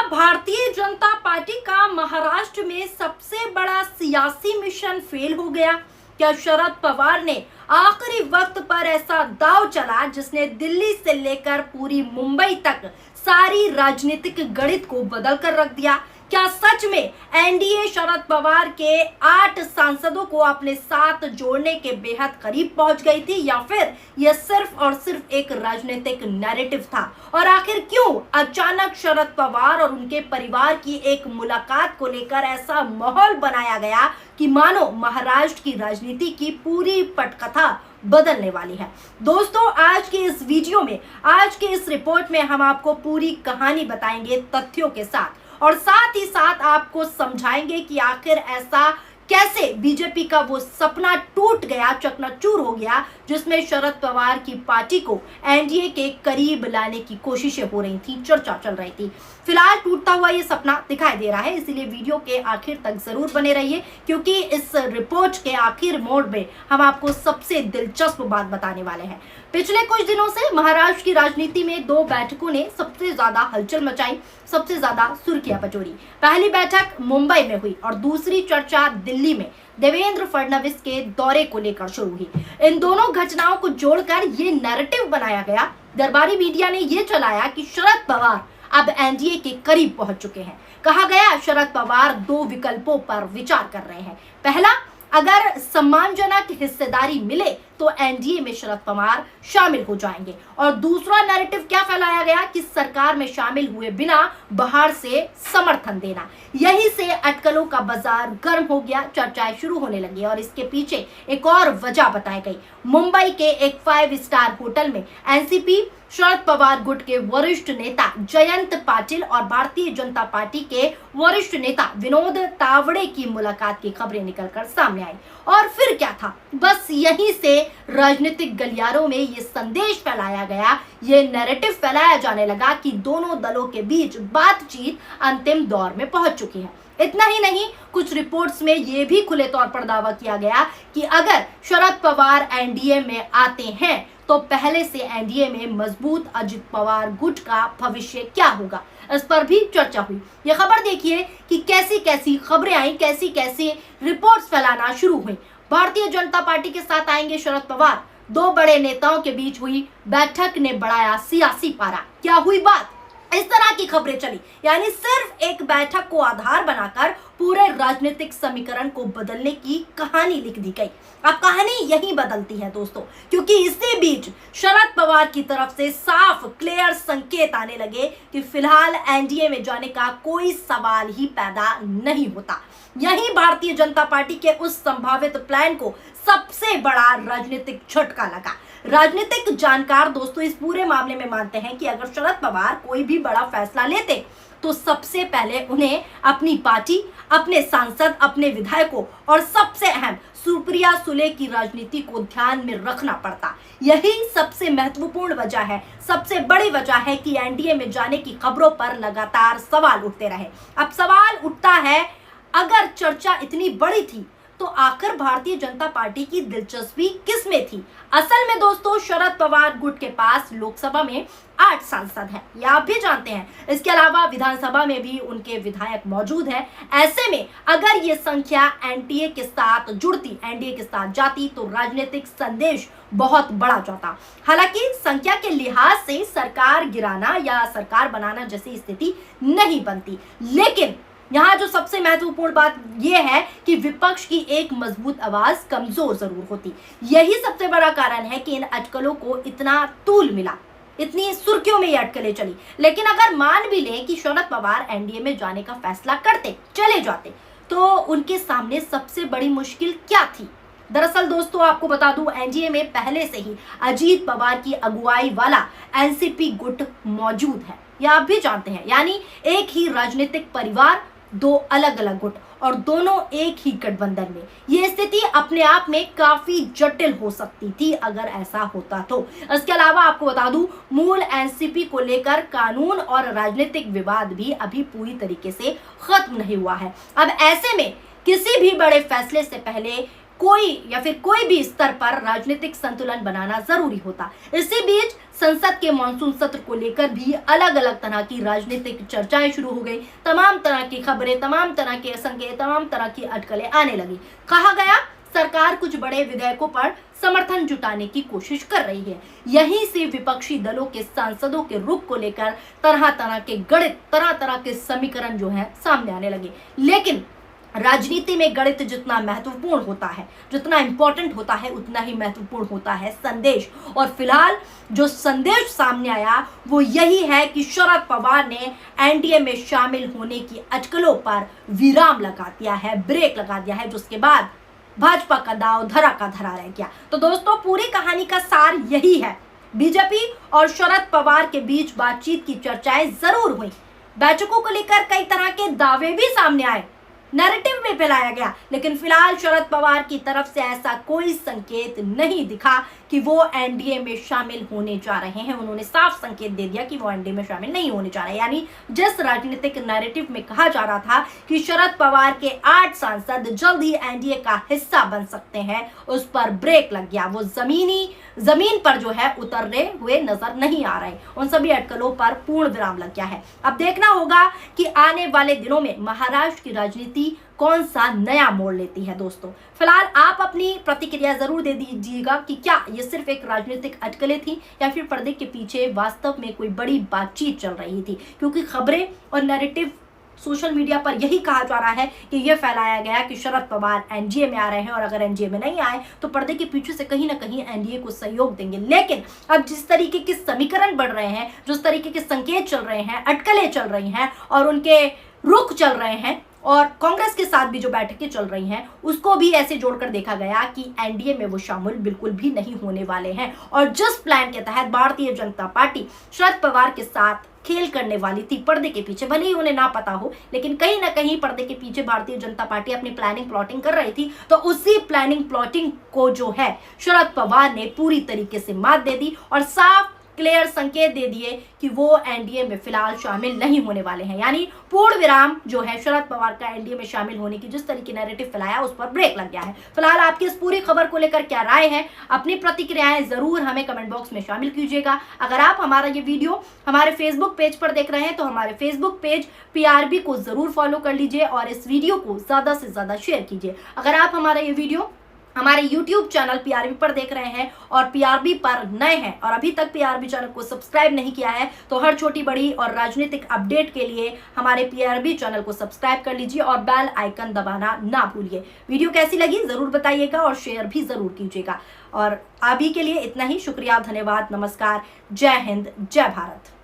Bharatiya Janata party का महाराष्ट्र में सबसे बड़ा सियासी मिशन फेल हो गया? क्या शरद पवार ने आखिरी वक्त पर ऐसा दांव चला जिसने दिल्ली से लेकर पूरी मुंबई तक सारी राजनीतिक गणित को बदल कर रख दिया? क्या सच में एनडीए शरद पवार के 8 सांसदों को अपने साथ जोड़ने के बेहद करीब पहुंच गई थी, या फिर यह सिर्फ और सिर्फ एक राजनीतिक नैरेटिव था? और आखिर क्यों अचानक शरद पवार और उनके परिवार की एक मुलाकात को लेकर ऐसा माहौल बनाया गया कि मानो महाराष्ट्र की राजनीति की पूरी पटकथा बदलने वाली है? दोस्तों, आज के इस वीडियो में, आज के इस रिपोर्ट में हम आपको पूरी कहानी बताएंगे तथ्यों के साथ, और साथ ही साथ आपको समझाएंगे कि आखिर ऐसा कैसे बीजेपी का वो सपना टूट गया, चकनाचूर हो गया, जिसमें शरद पवार की पार्टी को एनडीए के करीब लाने की कोशिशें हो रही थी, चर्चा चल रही थी। फिलहाल टूटता हुआ ये सपना दिखाई दे रहा है, इसीलिए वीडियो के आखिर तक जरूर बने रहिए, क्योंकि इस रिपोर्ट के आखिर मोड़ में हम आपको सबसे दिलचस्प बात बताने वाले हैं। पिछले कुछ दिनों से महाराष्ट्र की राजनीति में 2 बैठकों ने सबसे ज्यादा हलचल मचाई, सबसे ज्यादा सुर्खियां बटोरी। पहली बैठक मुंबई में हुई और दूसरी चर्चा दिल्ली में देवेंद्र फडणवीस के दौरे को लेकर शुरू हुई। इन दोनों घटनाओं को जोड़कर ये नैरेटिव बनाया गया, दरबारी मीडिया ने ये चलाया कि शरद पवार अब एनडीए के करीब पहुंच चुके हैं। कहा गया शरद पवार 2 विकल्पों पर विचार कर रहे हैं। पहला, अगर सम्मानजनक हिस्सेदारी मिले तो एनडीए में शरद पवार शामिल हो जाएंगे, और दूसरा नैरेटिव क्या फैलाया गया कि सरकार में शामिल हुए बिना बाहर से समर्थन देना। यहीं से अटकलों का बाजार गर्म हो गया, चर्चाएं शुरू होने लगी, और इसके पीछे एक और वजह बताई गई। मुंबई के एक 5 स्टार होटल में एनसीपी शरद पवार गुट के वरिष्ठ नेता जयंत पाटिल और भारतीय जनता पार्टी के वरिष्ठ नेता विनोद तावड़े की मुलाकात की खबरें निकलकर सामने आई। और फिर क्या था, बस यहीं से राजनीतिक गलियारों में ये संदेश फैलाया गया, ये नैरेटिव फैलाया जाने लगा कि दोनों दलों के बीच बातचीत अंतिम दौर में पहुंच चुकी है। इतना ही नहीं, कुछ रिपोर्ट्स में यह भी खुले तौर पर दावा किया गया कि अगर शरद पवार एनडीए में आते हैं तो पहले से एनडीए में मजबूत अजित पवार गुट का भविष्य क्या होगा, इस पर भी चर्चा हुई। यह खबर देखिए कि कैसी कैसी खबरें आई, कैसी कैसी रिपोर्ट्स फैलाना शुरू हुई। भारतीय जनता पार्टी के साथ आएंगे शरद पवार, 2 बड़े नेताओं के बीच हुई बैठक ने बढ़ाया सियासी पारा। क्या हुई बात? इस तरह की खबरें चली, यानी सिर्फ एक बैठक को आधार बनाकर पूरे राजनीतिक समीकरण को बदलने की कहानी लिख दी गई। अब कहानी यही बदलती है दोस्तों, क्योंकि इसी बीच शरद पवार की तरफ से साफ क्लियर संकेत आने लगे कि फिलहाल एनडीए में जाने का कोई सवाल ही पैदा नहीं होता। यही भारतीय जनता पार्टी के उस संभावित प्लान को सबसे बड़ा राजनीतिक झटका लगा। राजनीतिक जानकार दोस्तों इस पूरे मामले में मानते हैं कि अगर शरद पवार कोई भी बड़ा फैसला लेते तो सबसे पहले उन्हें अपनी पार्टी, अपने सांसद, अपने विधायकों और सबसे अहम सुप्रिया सुले की राजनीति को ध्यान में रखना पड़ता। यही सबसे महत्वपूर्ण वजह है, सबसे बड़ी वजह है कि एनडीए में जाने की खबरों पर लगातार सवाल उठते रहे। अब सवाल उठता है, अगर चर्चा इतनी बड़ी थी तो आखिर भारतीय जनता पार्टी की दिलचस्पी किस में थी? असल में दोस्तों शरद पवार गुट के पास लोकसभा में 8 सांसद हैं, ये आप भी जानते हैं। इसके अलावा विधानसभा में भी उनके विधायक मौजूद हैं। ऐसे में अगर ये संख्या एनडीए के साथ जुड़ती, एनडीए के साथ जाती, तो राजनीतिक संदेश बहुत बड़ा जाता। हालांकि संख्या के लिहाज से सरकार गिराना या सरकार बनाना जैसी स्थिति नहीं बनती, लेकिन यहाँ जो सबसे महत्वपूर्ण बात यह है कि विपक्ष की एक मजबूत आवाज कमजोर जरूर होती। यही सबसे बड़ा कारण है कि इन अटकलों को इतना तूल मिला, इतनी सुर्खियों में ये अटकलें चली। लेकिन अगर मान भी लें कि शरद पवार एनडीए में जाने का फैसला करते, चले जाते, तो उनके सामने सबसे बड़ी मुश्किल क्या थी? दरअसल दोस्तों आपको बता दूं, एनडीए में पहले से ही अजीत पवार की अगुवाई वाला एनसीपी गुट मौजूद है, यह आप भी जानते हैं। यानी एक ही राजनीतिक परिवार, 2 अलग अलग गुट, और दोनों एक ही गठबंधन में। ये स्थिति अपने आप में काफी जटिल हो सकती थी अगर ऐसा होता तो। इसके अलावा आपको बता दूं, मूल एनसीपी को लेकर कानून और राजनीतिक विवाद भी अभी पूरी तरीके से खत्म नहीं हुआ है। अब ऐसे में किसी भी बड़े फैसले से पहले कोई या फिर कोई भी स्तर पर राजनीतिक संतुलन बनाना जरूरी होता। इसी बीच संसद के मानसून सत्र को लेकर भी अलग अलग तरह की राजनीतिक चर्चाएं शुरू हो गई। तमाम तरह की खबरें, तमाम तरह के संकेत, तमाम तरह की अटकलें आने लगी। कहा गया सरकार कुछ बड़े विधेयकों पर समर्थन जुटाने की कोशिश कर रही है। यहीं से विपक्षी दलों के सांसदों के रुख को लेकर तरह तरह के गणित, तरह तरह के समीकरण जो है सामने आने लगे। लेकिन राजनीति में गणित जितना महत्वपूर्ण होता है, जितना इंपॉर्टेंट होता है, उतना ही महत्वपूर्ण होता है संदेश। और फिलहाल जो संदेश सामने आया वो यही है कि शरद पवार ने एनडीए में शामिल होने की अटकलों पर विराम लगा दिया है, ब्रेक लगा दिया है, जिसके बाद भाजपा का दाव धरा का धरा रह गया। तो दोस्तों, पूरी कहानी का सार यही है। बीजेपी और शरद पवार के बीच बातचीत की चर्चाएं जरूर हुई, बैठकों को लेकर कई तरह के दावे भी सामने आए, नैरेटिव में फैलाया गया, लेकिन फिलहाल शरद पवार की तरफ से ऐसा कोई संकेत नहीं दिखा कि वो एनडीए में शामिल होने जा रहे हैं। उन्होंने साफ संकेत दे दिया कि वो एनडीए में शामिल नहीं होने जा रहे। यानी जिस राजनीतिक नैरेटिव में कहा जा रहा था कि शरद पवार के 8 सांसद जल्द ही एनडीए का हिस्सा बन सकते हैं, उस पर ब्रेक लग गया। वो जमीन पर जो है उतरने हुए नजर नहीं आ रहे। उन सभी अटकलों पर पूर्ण विराम लग गया है। अब देखना होगा कि आने वाले दिनों में महाराष्ट्र की राजनीति कौन सा नया मोड़ लेती है। दोस्तों, फिलहाल आप अपनी प्रतिक्रिया जरूर दे दीजिएगा कि क्या ये सिर्फ एक राजनीतिक अटकलें थी या फिर पर्दे के पीछे वास्तव में कोई बड़ी बातचीत चल रही थी। क्योंकि खबरें और नैरेटिव सोशल मीडिया पर यही कहा जा रहा है कि यह फैलाया गया कि शरद पवार एनडीए में आ रहे हैं और अगर एनडीए में नहीं आए तो पर्दे के पीछे से कहीं ना कहीं एनडीए को सहयोग देंगे। लेकिन अब जिस तरीके के समीकरण बढ़ रहे हैं, जिस तरीके के संकेत चल रहे हैं, अटकलें चल रही हैं और उनके रुख चल रहे हैं और कांग्रेस के साथ भी जो बैठकें चल रही हैं, उसको भी ऐसे जोड़कर देखा गया कि एनडीए में वो शामिल बिल्कुल भी नहीं होने वाले हैं। और जिस प्लान के तहत भारतीय जनता पार्टी शरद पवार के साथ खेल करने वाली थी पर्दे के पीछे, भले ही उन्हें ना पता हो, लेकिन कहीं ना कहीं पर्दे के पीछे भारतीय जनता पार्टी अपनी प्लानिंग प्लॉटिंग कर रही थी, तो उसी प्लानिंग प्लॉटिंग को जो है शरद पवार ने पूरी तरीके से मात दे दी और साफ क्लियर संकेत दे दिए कि वो एनडीए में फिलहाल शामिल नहीं होने वाले हैं। यानी पूर्ण विराम जो है शरद पवार का एनडीए में शामिल होने की जिस तरीके नैरेटिव फैलाया उस पर ब्रेक लग गया है। फिलहाल आपकी इस पूरी खबर को लेकर क्या राय है, अपनी प्रतिक्रियाएं जरूर हमें कमेंट बॉक्स में शामिल कीजिएगा। अगर आप हमारा ये वीडियो हमारे फेसबुक पेज पर देख रहे हैं तो हमारे फेसबुक पेज पीआरबी को जरूर फॉलो कर लीजिए और इस वीडियो को ज्यादा से ज्यादा शेयर कीजिए। अगर आप हमारा ये वीडियो हमारे YouTube चैनल पीआरबी पर देख रहे हैं और पीआरबी पर नए हैं और अभी तक पीआरबी चैनल को सब्सक्राइब नहीं किया है तो हर छोटी बड़ी और राजनीतिक अपडेट के लिए हमारे पीआरबी चैनल को सब्सक्राइब कर लीजिए और बेल आइकन दबाना ना भूलिए। वीडियो कैसी लगी जरूर बताइएगा और शेयर भी जरूर कीजिएगा। और अभी के लिए इतना ही। शुक्रिया, धन्यवाद, नमस्कार, जय हिंद, जय भारत।